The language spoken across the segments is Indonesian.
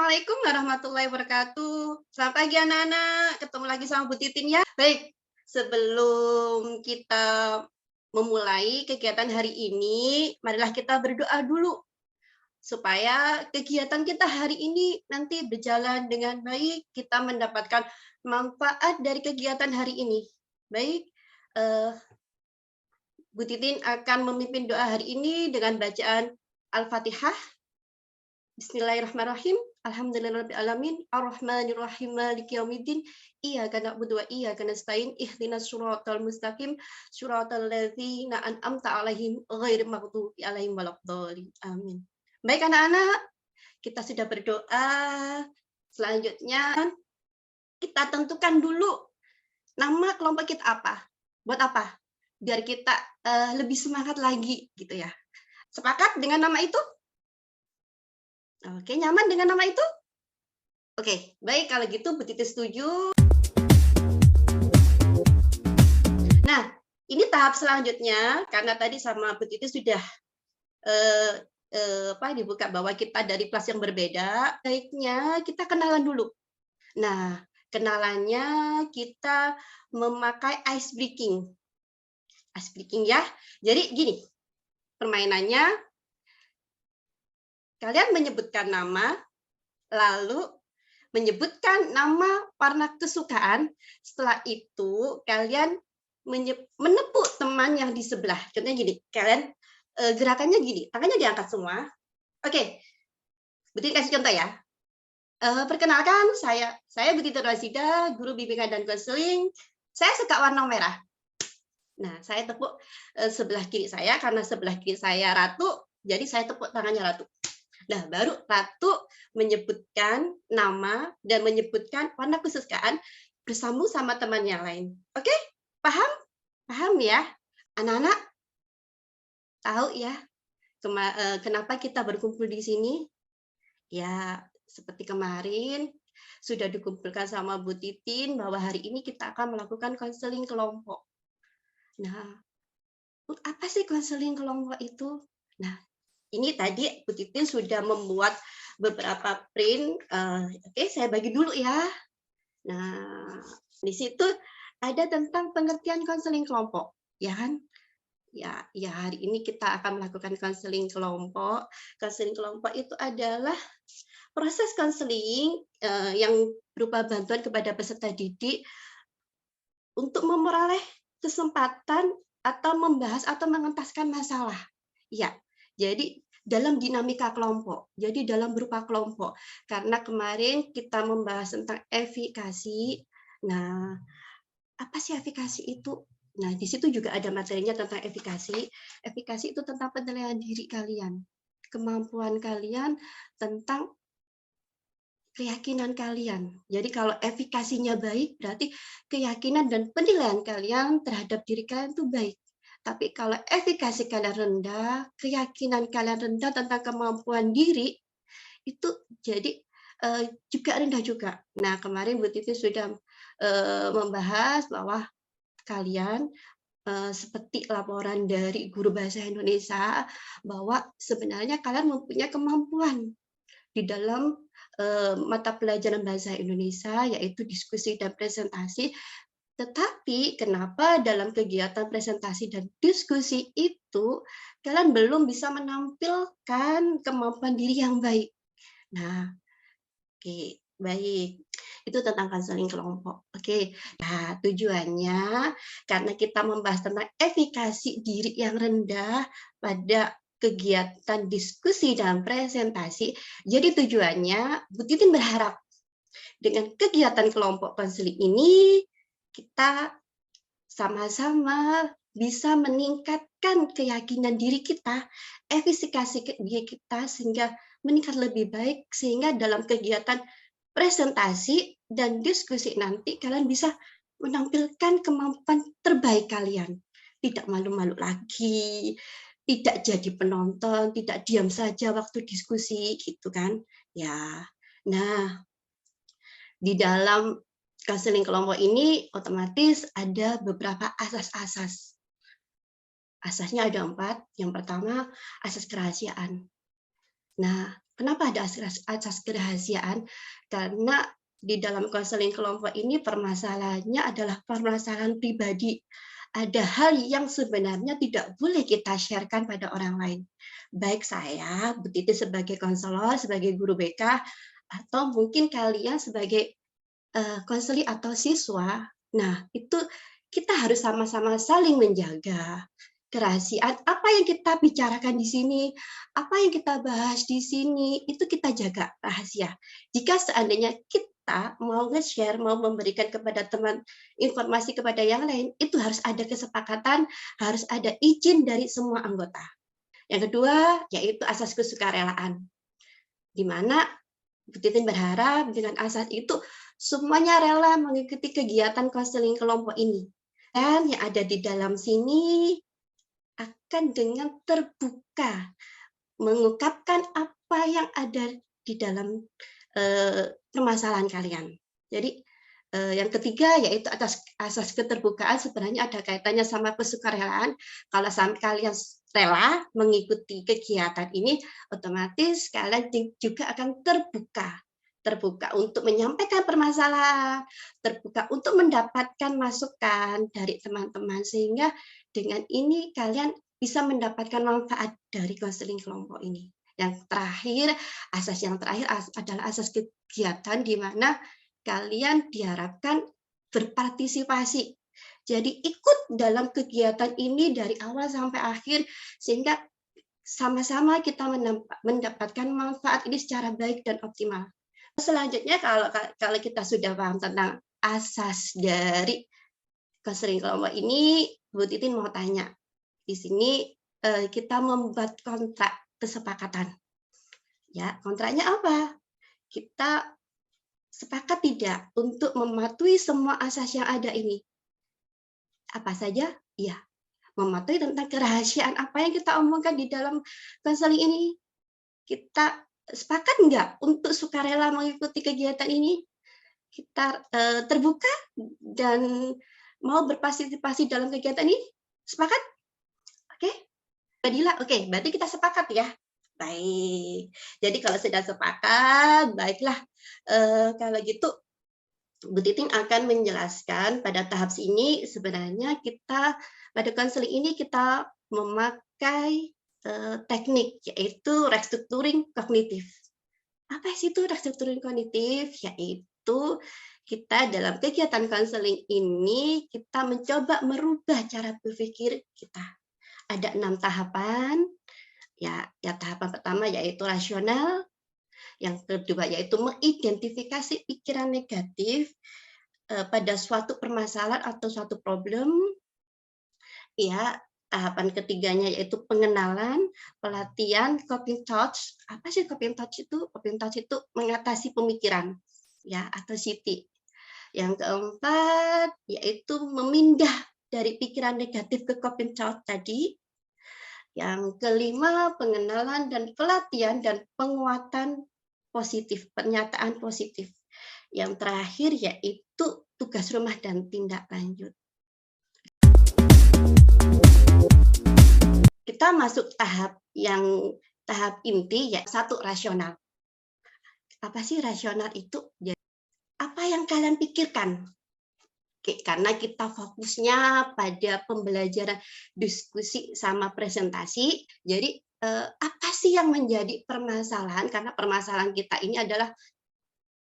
Assalamualaikum warahmatullahi wabarakatuh. Selamat pagi anak-anak, ketemu lagi sama Bu Titin ya. Baik, sebelum kita memulai kegiatan hari ini, marilah kita berdoa dulu supaya kegiatan kita hari ini nanti berjalan dengan baik, kita mendapatkan manfaat dari kegiatan hari ini. Baik, eh, Bu Titin akan memimpin doa hari ini dengan bacaan Al-Fatihah. Bismillahirrahmanirrahim. Alhamdulillahirabbil alamin. Arrahmanirrahim. Maliki yaumiddin. Iyyaka na'budu wa iyyaka nasta'in. Ihdinas siratal mustaqim. Siratal ladzina an'amta 'alaihim ghairil maghdubi 'alaihim waladdallin. Amin. Baik anak-anak, kita sudah berdoa. Selanjutnya kita tentukan dulu nama kelompok kita apa. Buat apa? Biar kita lebih semangat lagi gitu ya. Sepakat dengan nama itu? Oke, nyaman dengan nama itu? Oke, baik kalau gitu Bu Titi setuju. Nah, ini tahap selanjutnya karena tadi sama Bu Titi sudah dibuka bahwa kita dari kelas yang berbeda, baiknya kita kenalan dulu. Nah, kenalannya kita memakai ice breaking. Ice breaking ya. Jadi gini, permainannya kalian menyebutkan nama, lalu menyebutkan nama warna kesukaan. Setelah itu kalian menepuk teman yang di sebelah. Contohnya gini, kalian gerakannya gini, tangannya diangkat semua. Oke, Buti kasih contoh ya. Perkenalkan, saya Butiti Rasida, guru bimbingan dan konseling. Saya suka warna merah. Nah, saya tepuk sebelah kiri saya, karena sebelah kiri saya Ratu, jadi saya tepuk tangannya Ratu. Nah, baru Ratu menyebutkan nama dan menyebutkan warna kesukaan bersambung sama teman yang lain. Oke? Paham? Paham ya? Anak-anak tahu ya kenapa kita berkumpul di sini? Ya, seperti kemarin sudah dikumpulkan sama Bu Titin bahwa hari ini kita akan melakukan konseling kelompok. Nah, apa sih konseling kelompok itu? Nah, ini tadi Bu Titin sudah membuat beberapa print. Oke, saya bagi dulu ya. Nah, di situ ada tentang pengertian konseling kelompok, ya kan? Ya, hari ini kita akan melakukan konseling kelompok. Konseling kelompok itu adalah proses konseling yang berupa bantuan kepada peserta didik untuk memperoleh kesempatan atau membahas atau mengentaskan masalah. Ya, jadi dalam dinamika kelompok, jadi dalam berupa kelompok. Karena kemarin kita membahas tentang efikasi. Nah, apa sih efikasi itu? Nah, di situ juga ada materinya tentang efikasi. Efikasi itu tentang penilaian diri kalian, kemampuan kalian tentang keyakinan kalian. Jadi kalau efikasinya baik, berarti keyakinan dan penilaian kalian terhadap diri kalian itu baik. Tapi kalau efikasi kalian rendah, keyakinan kalian rendah tentang kemampuan diri, itu jadi juga rendah juga. Nah, kemarin Bu Titi sudah membahas bahwa kalian seperti laporan dari guru bahasa Indonesia bahwa sebenarnya kalian mempunyai kemampuan di dalam mata pelajaran bahasa Indonesia, yaitu diskusi dan presentasi. Tetapi kenapa dalam kegiatan presentasi dan diskusi itu kalian belum bisa menampilkan kemampuan diri yang baik? Nah, oke, baik. Itu tentang konseling kelompok. Oke. Nah, tujuannya karena kita membahas tentang efikasi diri yang rendah pada kegiatan diskusi dan presentasi. Jadi tujuannya Bu Titin berharap dengan kegiatan kelompok konseling ini kita sama-sama bisa meningkatkan keyakinan diri kita, efikasi diri kita sehingga meningkat lebih baik, sehingga dalam kegiatan presentasi dan diskusi nanti kalian bisa menampilkan kemampuan terbaik kalian. Tidak malu-malu lagi, tidak jadi penonton, tidak diam saja waktu diskusi gitu kan. Ya. Nah, di dalam konseling kelompok ini otomatis ada beberapa asas-asas. Asasnya ada 4. Yang pertama, asas kerahasiaan. Nah, Kenapa ada asas kerahasiaan? Karena di dalam konseling kelompok ini permasalahannya adalah permasalahan pribadi. Ada hal yang sebenarnya tidak boleh kita sharekan pada orang lain. Baik saya, Bu Titi sebagai konselor, sebagai guru BK, atau mungkin kalian sebagai konseling atau siswa. Nah, itu kita harus sama-sama saling menjaga kerahasiaan. Apa yang kita bicarakan di sini, apa yang kita bahas di sini, itu kita jaga rahasia. Jika seandainya kita mau nge-share, mau memberikan kepada teman informasi kepada yang lain, itu harus ada kesepakatan, harus ada izin dari semua anggota. Yang kedua, yaitu asas kesukarelaan. Di mana Bu Titin berharap dengan asas itu semuanya rela mengikuti kegiatan konseling kelompok ini. Dan yang ada di dalam sini akan dengan terbuka mengungkapkan apa yang ada di dalam permasalahan kalian. Jadi yang ketiga yaitu atas asas keterbukaan sebenarnya ada kaitannya sama kesukarelaan. Kalau kalian rela mengikuti kegiatan ini, otomatis kalian juga akan terbuka untuk menyampaikan permasalahan, terbuka untuk mendapatkan masukan dari teman-teman sehingga dengan ini kalian bisa mendapatkan manfaat dari konseling kelompok ini. Yang terakhir, asas yang terakhir adalah asas kegiatan di mana kalian diharapkan berpartisipasi. Jadi ikut dalam kegiatan ini dari awal sampai akhir sehingga sama-sama kita mendapatkan manfaat ini secara baik dan optimal. Selanjutnya kalau kita sudah paham tentang asas dari konseling kelompok ini, Bu Titin mau tanya. Di sini kita membuat kontrak kesepakatan. Ya, kontraknya apa? Kita sepakat tidak untuk mematuhi semua asas yang ada ini? Apa saja? Ya, mematuhi tentang kerahasiaan apa yang kita omongkan di dalam konseling ini. Kita sepakat enggak untuk sukarela mengikuti kegiatan ini? Kita terbuka dan mau berpartisipasi dalam kegiatan ini? Sepakat? Oke? Badila, oke, berarti kita sepakat ya. Baik. Jadi kalau sudah sepakat, baiklah. Kalau gitu Bu Titin akan menjelaskan pada tahap ini sebenarnya kita pada konseling ini kita memakai teknik yaitu restructuring kognitif. Apa sih itu restructuring kognitif? Yaitu kita dalam kegiatan konseling ini kita mencoba merubah cara berpikir kita. Ada 6 tahapan. Ya, tahapan pertama yaitu rasional, yang kedua yaitu mengidentifikasi pikiran negatif pada suatu permasalahan atau suatu problem. Ya, tahapan ketiganya yaitu pengenalan, pelatihan, coping touch. Apa sih coping touch itu? Coping touch itu mengatasi pemikiran, ya, atau CT. Yang keempat yaitu memindah dari pikiran negatif ke coping touch tadi. Yang kelima, pengenalan dan pelatihan dan penguatan positif, pernyataan positif. Yang terakhir yaitu tugas rumah dan tindak lanjut. Kita masuk tahap inti ya, satu rasional. Apa sih rasional itu? Apa yang kalian pikirkan? Karena kita fokusnya pada pembelajaran diskusi sama presentasi, jadi apa sih yang menjadi permasalahan? Karena permasalahan kita ini adalah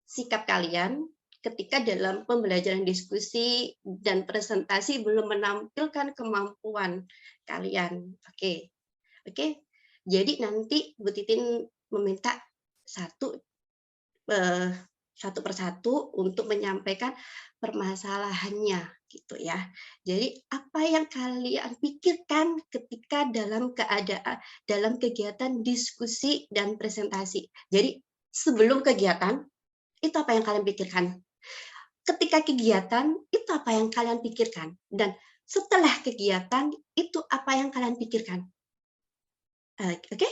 sikap kalian ketika dalam pembelajaran diskusi dan presentasi belum menampilkan kemampuan kalian. Oke. Jadi nanti Bu Titin meminta satu persatu untuk menyampaikan permasalahannya gitu ya. Jadi apa yang kalian pikirkan ketika dalam kegiatan diskusi dan presentasi. Jadi sebelum kegiatan itu apa yang kalian pikirkan? Ketika kegiatan itu apa yang kalian pikirkan? Dan setelah kegiatan itu apa yang kalian pikirkan? Oke?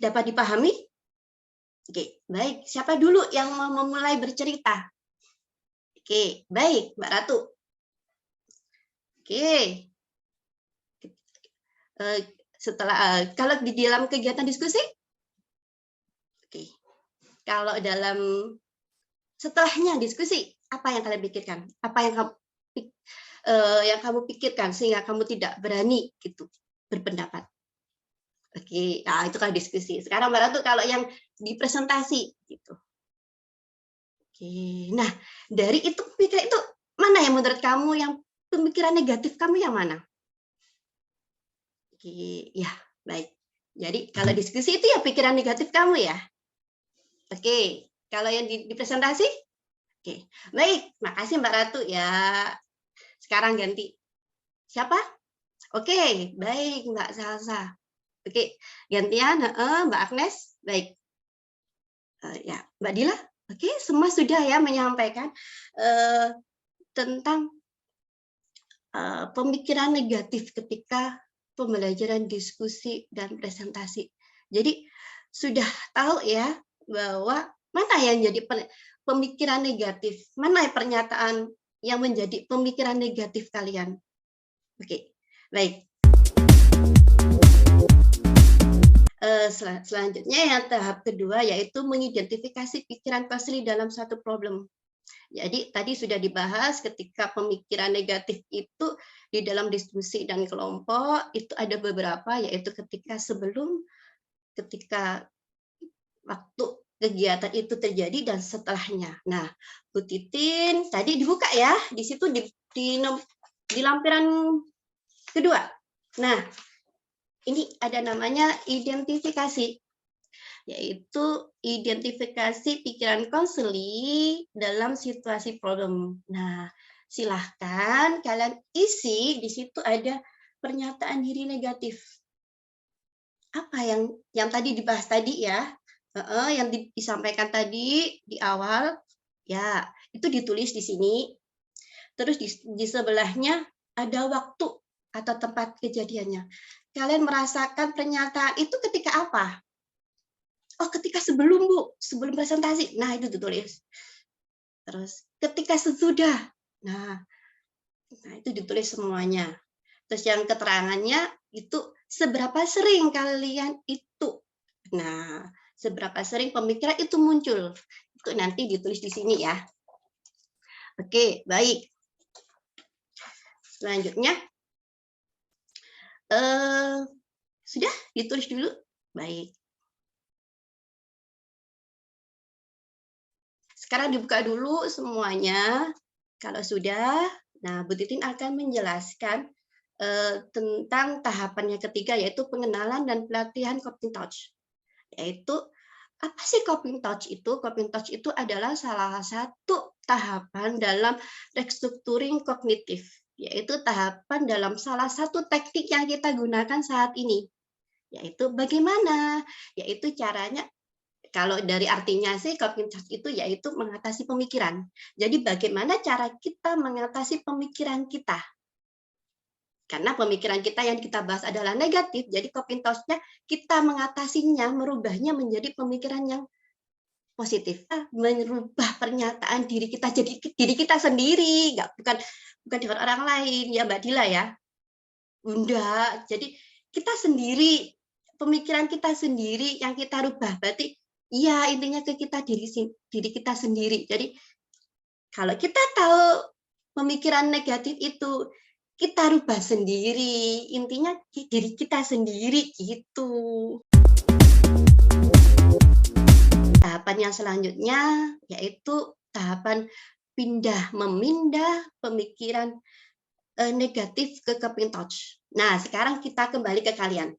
Dapat dipahami? Oke, baik. Siapa dulu yang mau memulai bercerita? Oke, baik, Mbak Ratu. Oke. Setelah kalau di dalam kegiatan diskusi? Oke. Kalau dalam setelahnya diskusi, apa yang kalian pikirkan? Apa yang kamu pikirkan sehingga kamu tidak berani gitu berpendapat? Oke, nah itu kan diskusi. Sekarang Mbak Ratu kalau yang di presentasi gitu. Oke, nah dari itu pikiran itu mana yang menurut kamu yang pemikiran negatif kamu yang mana? Oke, ya baik. Jadi kalau diskusi itu ya pikiran negatif kamu ya. Oke, kalau yang di presentasi? Oke, baik. Makasih Mbak Ratu ya. Sekarang ganti. Siapa? Oke, baik Mbak Salsa. Oke, gantian, Mbak Agnes. Baik. Ya, Mbak Dila. Oke, semua sudah ya menyampaikan tentang pemikiran negatif ketika pembelajaran diskusi dan presentasi. Jadi sudah tahu ya bahwa mana yang jadi pemikiran negatif, mana pernyataan yang menjadi pemikiran negatif kalian. Oke, baik. Selanjutnya yang tahap kedua yaitu mengidentifikasi pikiran Pasli dalam satu problem. Jadi tadi sudah dibahas ketika pemikiran negatif itu di dalam diskusi dan kelompok itu ada beberapa yaitu ketika waktu kegiatan itu terjadi dan setelahnya. Nah, Bu Titin tadi dibuka ya di situ di lampiran kedua. Nah, ini ada namanya identifikasi, yaitu identifikasi pikiran konseli dalam situasi problem. Nah, silahkan kalian isi di situ ada pernyataan diri negatif. Apa yang tadi dibahas tadi ya, yang disampaikan tadi di awal, ya itu ditulis di sini. Terus di sebelahnya ada waktu atau tempat kejadiannya. Kalian merasakan pernyataan itu ketika apa? Oh, ketika sebelum Bu, sebelum presentasi. Nah, itu ditulis. Terus ketika sesudah. Nah, itu ditulis semuanya. Terus yang keterangannya itu seberapa sering kalian itu. Nah, seberapa sering pemikiran itu muncul. Itu nanti ditulis di sini ya. Oke, baik. Selanjutnya sudah ditulis dulu. Baik. Sekarang dibuka dulu semuanya. Kalau sudah, nah Bu Titin akan menjelaskan tentang tahapannya ketiga, yaitu pengenalan dan pelatihan coping touch. Yaitu, apa sih coping touch itu? Coping touch itu adalah salah satu tahapan dalam restructuring kognitif, yaitu tahapan dalam salah satu teknik yang kita gunakan saat ini. Yaitu bagaimana? Yaitu caranya, kalau dari artinya sih coping touch itu yaitu mengatasi pemikiran. Jadi bagaimana cara kita mengatasi pemikiran kita? Karena pemikiran kita yang kita bahas adalah negatif, jadi coping touch-nya kita mengatasinya, merubahnya menjadi pemikiran yang positif. Merubah pernyataan diri kita jadi diri kita sendiri, bukan dengan orang lain ya Mbak Dila ya. Bunda, jadi kita sendiri, pemikiran kita sendiri yang kita rubah. Berarti iya, intinya ke kita diri kita sendiri. Jadi kalau kita tahu pemikiran negatif itu kita rubah sendiri, intinya diri kita sendiri gitu. Tahapan yang selanjutnya yaitu tahapan memindah pemikiran negatif ke coping touch. Nah, sekarang kita kembali ke kalian.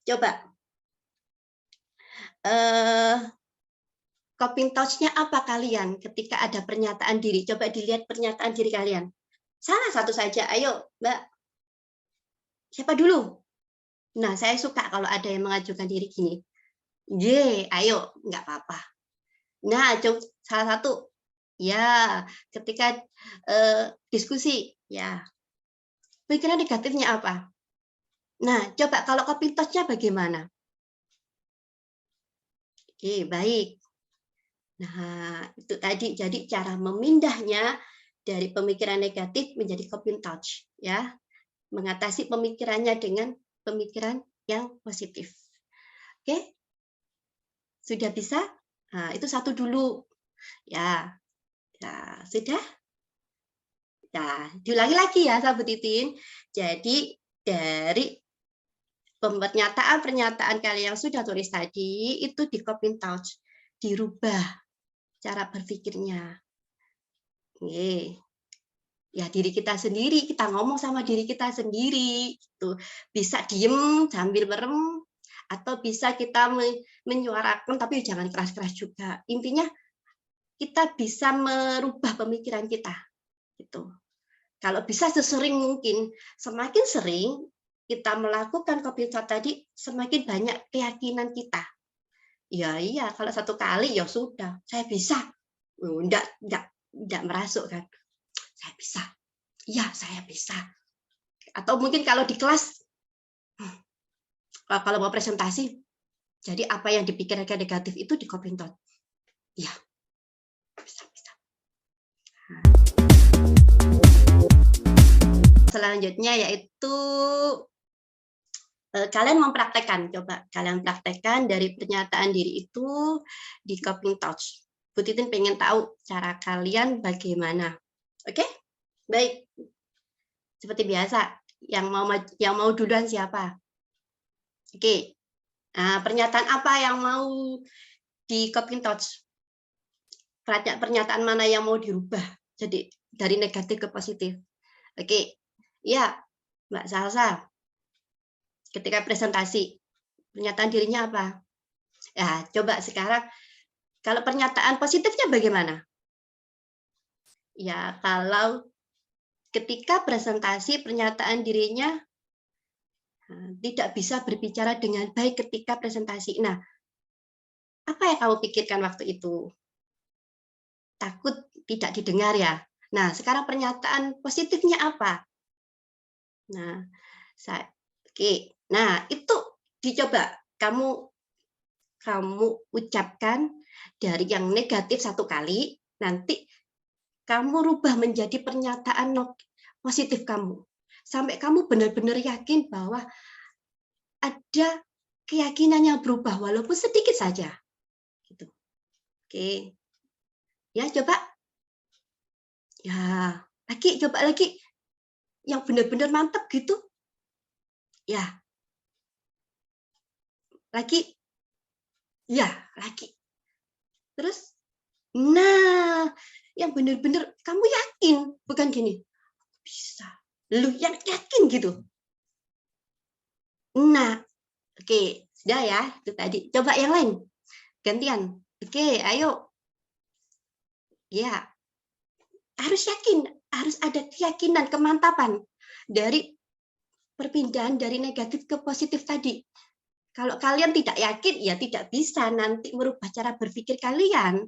Coba coping touch-nya apa kalian ketika ada pernyataan diri? Coba dilihat pernyataan diri kalian. Salah satu saja, ayo Mbak. Siapa dulu? Nah, saya suka kalau ada yang mengajukan diri gini. Ye, ayo, nggak apa-apa. Nah, salah satu. Ya, ketika diskusi, ya. Pikiran negatifnya apa? Nah, coba kalau coping touch-nya bagaimana? Oke, baik. Nah, itu tadi. Jadi cara memindahnya dari pemikiran negatif menjadi coping touch, ya. Mengatasi pemikirannya dengan pemikiran yang positif. Oke? Sudah bisa? Nah, itu satu dulu. Ya, ya sudah. Nah, diulangi lagi ya, Sahabat Titin. Jadi, dari pernyataan-pernyataan kalian yang sudah tulis tadi, itu di copy touch, dirubah cara berpikirnya. Oke. Ya diri kita sendiri, kita ngomong sama diri kita sendiri gitu. Bisa diem sambil merem, atau bisa kita menyuarakan tapi jangan keras-keras juga. Intinya kita bisa merubah pemikiran kita gitu. Kalau bisa sesering mungkin, semakin sering kita melakukan copy thought tadi, semakin banyak keyakinan kita. Ya iya, kalau satu kali ya sudah, saya bisa. Enggak merasuk kan. Saya bisa. Ya, saya bisa. Atau mungkin kalau di kelas, kalau mau presentasi, jadi apa yang dipikirkan negatif itu di copy thought. Ya, bisa. Selanjutnya yaitu kalian mempraktekkan, coba kalian praktekkan dari pernyataan diri itu di copy touch. Bu Titin pengen tahu cara kalian bagaimana. Oke? Baik. Seperti biasa, yang mau duluan siapa? Oke. Nah, pernyataan apa yang mau di copy touch? Pernyataan mana yang mau dirubah? Jadi dari negatif ke positif. Oke. Ya, Mbak Salsa. Ketika presentasi, pernyataan dirinya apa? Ya, coba sekarang kalau pernyataan positifnya bagaimana? Ya, kalau ketika presentasi pernyataan dirinya tidak bisa berbicara dengan baik ketika presentasi. Nah, apa yang kamu pikirkan waktu itu? Takut tidak didengar ya? Nah, sekarang pernyataan positifnya apa? Nah, oke. Nah, itu dicoba kamu ucapkan dari yang negatif satu kali, nanti kamu rubah menjadi pernyataan positif kamu. Sampai kamu benar-benar yakin bahwa ada keyakinan yang berubah, walaupun sedikit saja. Gitu. Oke. Ya, coba. Ya, coba lagi. Yang benar-benar mantap gitu. Ya. Lagi. Ya, lagi. Terus, nah, yang benar-benar kamu yakin, bukan gini. Bisa. Lu yang yakin gitu. Nah, oke, sudah ya, itu tadi. Coba yang lain. Gantian. Oke, ayo. Ya. Harus yakin, harus ada keyakinan, kemantapan dari perpindahan dari negatif ke positif tadi. Kalau kalian tidak yakin, ya tidak bisa nanti merubah cara berpikir kalian.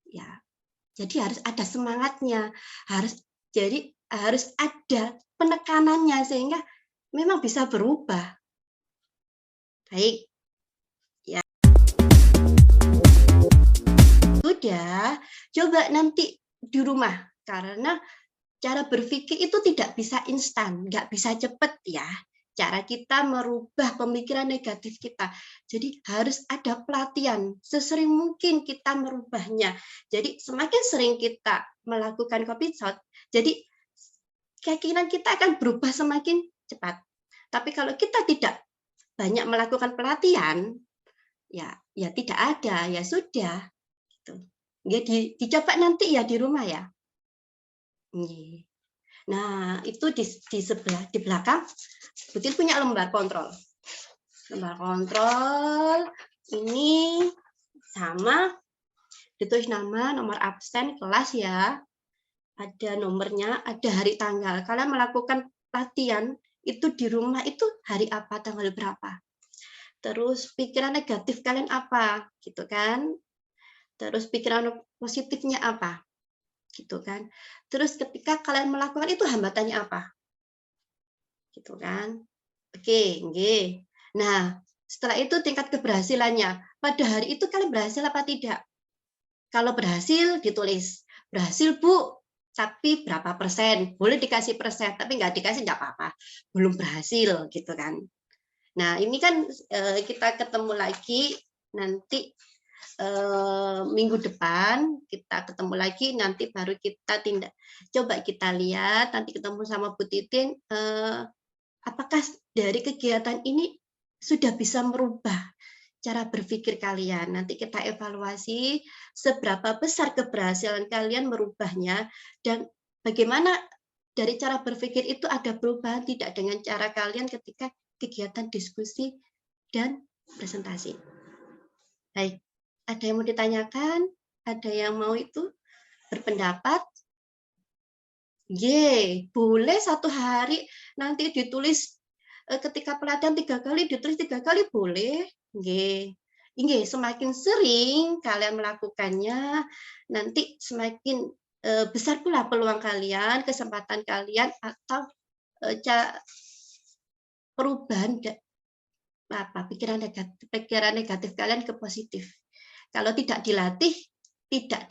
Ya, jadi harus ada semangatnya, harus ada penekanannya sehingga memang bisa berubah. Baik. Ya. Sudah, coba nanti di rumah karena cara berpikir itu tidak bisa instan, nggak bisa cepat ya. Cara kita merubah pemikiran negatif kita. Jadi harus ada pelatihan, sesering mungkin kita merubahnya. Jadi semakin sering kita melakukan copy thought, jadi keyakinan kita akan berubah semakin cepat. Tapi kalau kita tidak banyak melakukan pelatihan, ya tidak ada, ya sudah. Gitu. Ya, dicoba nanti ya di rumah ya. Nah, itu di sebelah, di belakang, Butin punya lembar kontrol. Lembar kontrol ini sama, ditulis nama, nomor absen, kelas ya. Ada nomornya, ada hari tanggal. Kalian melakukan latihan, itu di rumah itu hari apa, tanggal berapa. Terus pikiran negatif kalian apa, gitu kan. Terus pikiran positifnya apa. Gitu kan. Terus ketika kalian melakukan itu hambatannya apa? Gitu kan. Oke, nggih. Nah, setelah itu tingkat keberhasilannya. Pada hari itu kalian berhasil apa tidak? Kalau berhasil ditulis, berhasil Bu, tapi berapa persen? Boleh dikasih persen, tapi nggak dikasih nggak apa-apa. Belum berhasil gitu kan. Nah, ini kan kita ketemu lagi nanti minggu depan kita ketemu lagi, nanti baru kita coba kita lihat, nanti ketemu sama Bu Titin, apakah dari kegiatan ini sudah bisa merubah cara berpikir kalian. Nanti kita evaluasi seberapa besar keberhasilan kalian merubahnya, dan bagaimana dari cara berpikir itu ada perubahan tidak dengan cara kalian ketika kegiatan diskusi dan presentasi. Baik, ada yang mau ditanyakan? Ada yang mau itu berpendapat? Boleh 1 hari nanti ditulis ketika pelatihan 3 kali, ditulis 3 kali boleh. Semakin sering kalian melakukannya, nanti semakin besar pula peluang kalian, kesempatan kalian, atau perubahan pikiran negatif kalian ke positif. Kalau tidak dilatih, tidak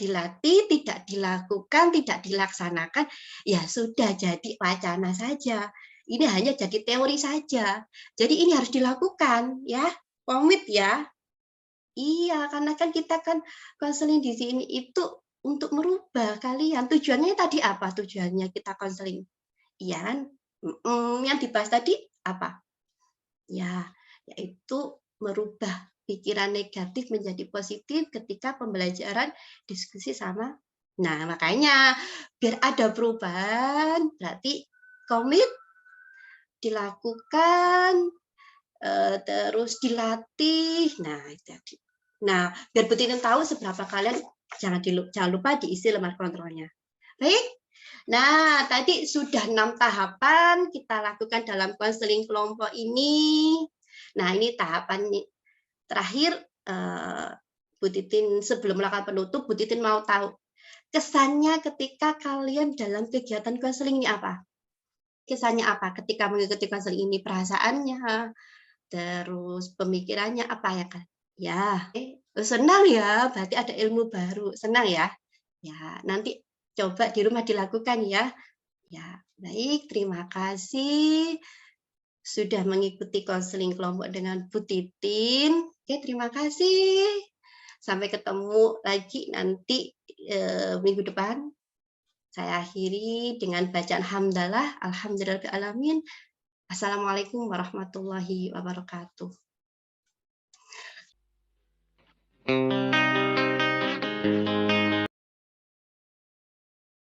dilakukan, tidak dilaksanakan, ya sudah jadi wacana saja. Ini hanya jadi teori saja. Jadi ini harus dilakukan, ya. Komit ya. Iya, karena kan kita kan konseling di sini itu untuk merubah kalian. Tujuannya tadi apa? Tujuannya kita konseling. Iya kan? Yang dibahas tadi apa? Ya, yaitu merubah pikiran negatif menjadi positif ketika pembelajaran diskusi sama. Nah, makanya biar ada perubahan, berarti komit, dilakukan, terus dilatih. Nah, itu. Nah, biar Bu Titin tahu seberapa kalian, jangan lupa diisi lembar kontrolnya. Baik. Nah, tadi sudah 6 tahapan kita lakukan dalam konseling kelompok ini. Nah, ini tahapan terakhir, Bu Titin sebelum melakukan penutup, Bu Titin mau tahu kesannya ketika kalian dalam kegiatan konseling ini apa? Kesannya apa ketika mengikuti konseling ini? Perasaannya, terus pemikirannya apa ya kan? Ya, senang ya, berarti ada ilmu baru, senang ya? Ya, nanti coba di rumah dilakukan ya. Ya, baik, terima kasih sudah mengikuti konseling kelompok dengan Bu Titin. Oke, terima kasih. Sampai ketemu lagi nanti minggu depan. Saya akhiri dengan bacaan hamdalah, alhamdulillahirrahmanirrahim. Assalamualaikum warahmatullahi wabarakatuh.